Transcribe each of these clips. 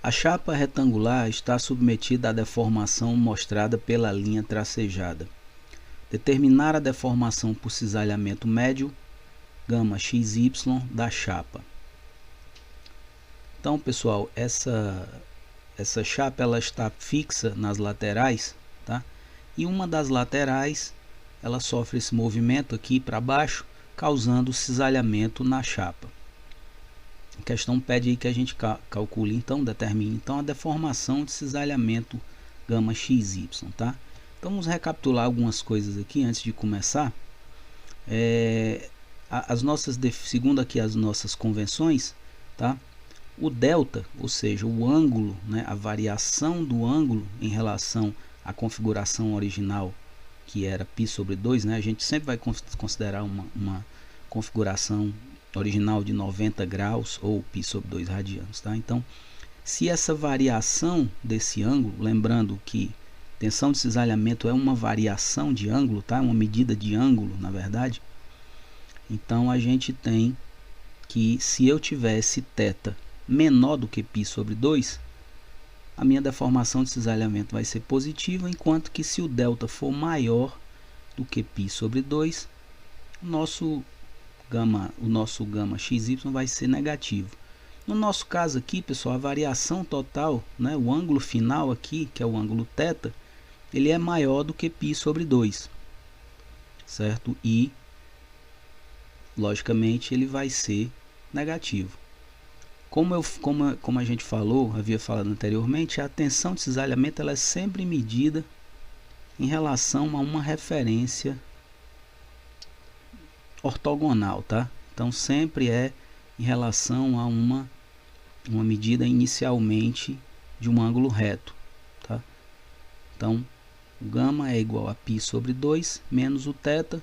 A chapa retangular está submetida à deformação mostrada pela linha tracejada. Determinar a deformação por cisalhamento médio, gama XY da chapa. Então, pessoal, essa chapa ela está fixa nas laterais, tá? E uma das laterais ela sofre esse movimento aqui para baixo, causando cisalhamento na chapa. A questão pede aí que a gente calcule, então, determine então a deformação de cisalhamento gama XY, tá? Então vamos recapitular algumas coisas aqui antes de começar. Segundo aqui as nossas convenções, tá? O delta, ou seja, o ângulo, né, a variação do ângulo em relação à configuração original, que era π/2, né? A gente sempre vai considerar uma configuração original de 90 graus ou π/2 radianos, tá? Então, se essa variação desse ângulo, lembrando que tensão de cisalhamento é uma variação de ângulo, tá? Uma medida de ângulo, na verdade. Então, a gente tem que se eu tivesse θ menor do que π/2, a minha deformação de cisalhamento vai ser positiva, enquanto que se o delta for maior do que π/2, o nosso gama XY vai ser negativo. No nosso caso aqui, pessoal, a variação total, né, o ângulo final aqui, que é o ângulo θ, ele é maior do que π/2, certo? E, logicamente, ele vai ser negativo. Como a gente havia falado anteriormente, a tensão de cisalhamento ela é sempre medida em relação a uma referência ortogonal, tá? Então sempre é em relação a uma medida inicialmente de um ângulo reto, tá? Então o gama é igual a π/2 menos o θ,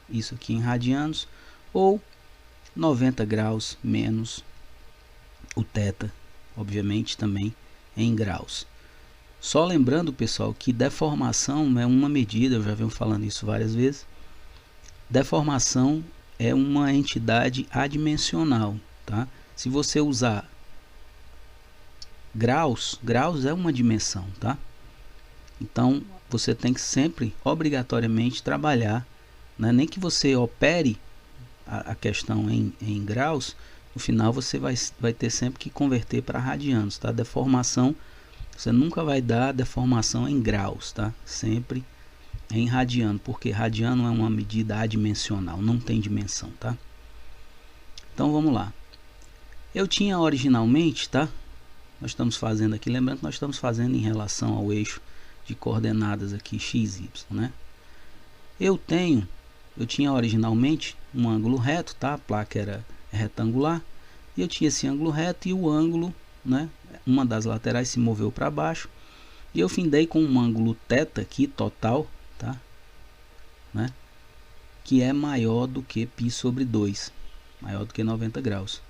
isso aqui em radianos, ou 90 graus menos o θ, obviamente também em graus. Só lembrando, pessoal, que deformação é uma medida, eu já venho falando isso várias vezes. Deformação é uma entidade adimensional, tá? Se você usar graus é uma dimensão, tá? Então você tem que sempre, obrigatoriamente, trabalhar, né? Nem que você opere a questão em graus, no final você vai ter sempre que converter para radianos, tá? Deformação, você nunca vai dar deformação em graus, tá? Sempre em radiano, porque radiano é uma medida adimensional, não tem dimensão, tá? Então vamos lá. Eu tinha originalmente, tá? Nós estamos fazendo aqui, lembrando que nós estamos fazendo em relação ao eixo de coordenadas aqui x, y, né? Eu tinha originalmente um ângulo reto, tá? A placa era retangular, e eu tinha esse ângulo reto e o ângulo, né? Uma das laterais se moveu para baixo, e eu findei com um ângulo θ aqui total, tá? Né? Que é maior do que π/2, maior do que 90 graus.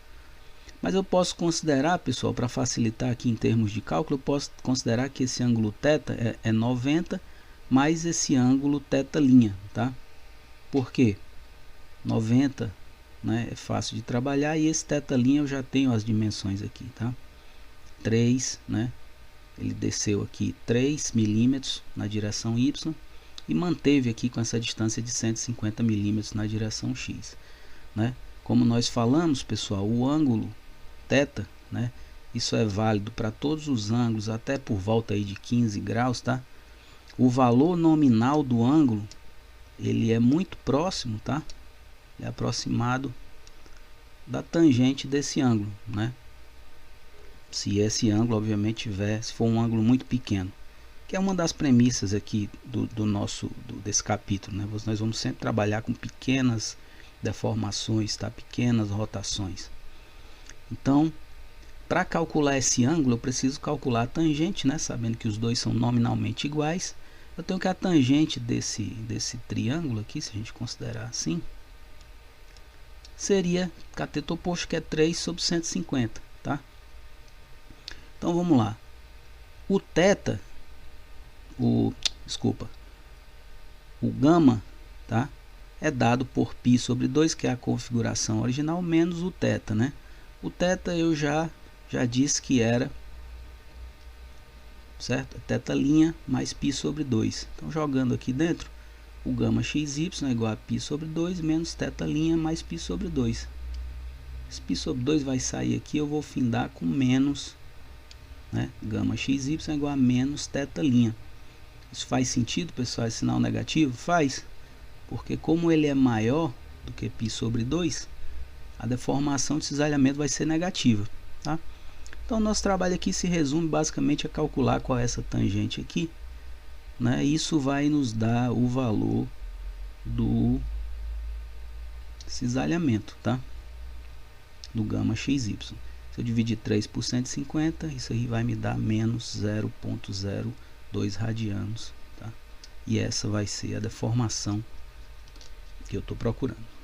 Mas eu posso considerar, pessoal, para facilitar aqui em termos de cálculo, eu posso considerar que esse ângulo θ é 90 mais esse ângulo θ', tá? Por quê? 90, né, é fácil de trabalhar, e esse θ' eu já tenho as dimensões aqui, tá? 3, né? Ele desceu aqui 3 milímetros na direção Y e manteve aqui com essa distância de 150 milímetros na direção X, né? Como nós falamos, pessoal, o ângulo θ, né? Isso é válido para todos os ângulos até por volta aí de 15 graus, tá? O valor nominal do ângulo, ele é muito próximo, tá? Ele é aproximado da tangente desse ângulo, né? Se esse ângulo, obviamente, se for um ângulo muito pequeno, que é uma das premissas aqui desse capítulo, né? Nós vamos sempre trabalhar com pequenas deformações, tá? Pequenas rotações. Então, para calcular esse ângulo, eu preciso calcular a tangente, né? Sabendo que os dois são nominalmente iguais, eu tenho que a tangente desse triângulo aqui, se a gente considerar assim, seria cateto oposto, que é 3/150, tá? Então vamos lá. O θ, o gama, tá? É dado por π/2, que é a configuração original, menos o θ, né? O θ eu já disse que era certo? É θ' mais π sobre 2. Então, jogando aqui dentro, o gama xy é igual a π sobre 2 menos θ' mais π sobre 2. Esse π sobre 2 vai sair aqui, eu vou findar com menos, né? Gama xy é igual a menos θ'. Isso faz sentido, pessoal, esse sinal negativo? Faz, porque como ele é maior do que π sobre 2, a deformação de cisalhamento vai ser negativa, tá? Então, nosso trabalho aqui se resume basicamente a calcular qual é essa tangente aqui, né? Isso vai nos dar o valor do cisalhamento, tá? Do gama xy. Se eu dividir 3 por 150, isso aí vai me dar menos 0,02 radianos, tá? E essa vai ser a deformação que eu estou procurando.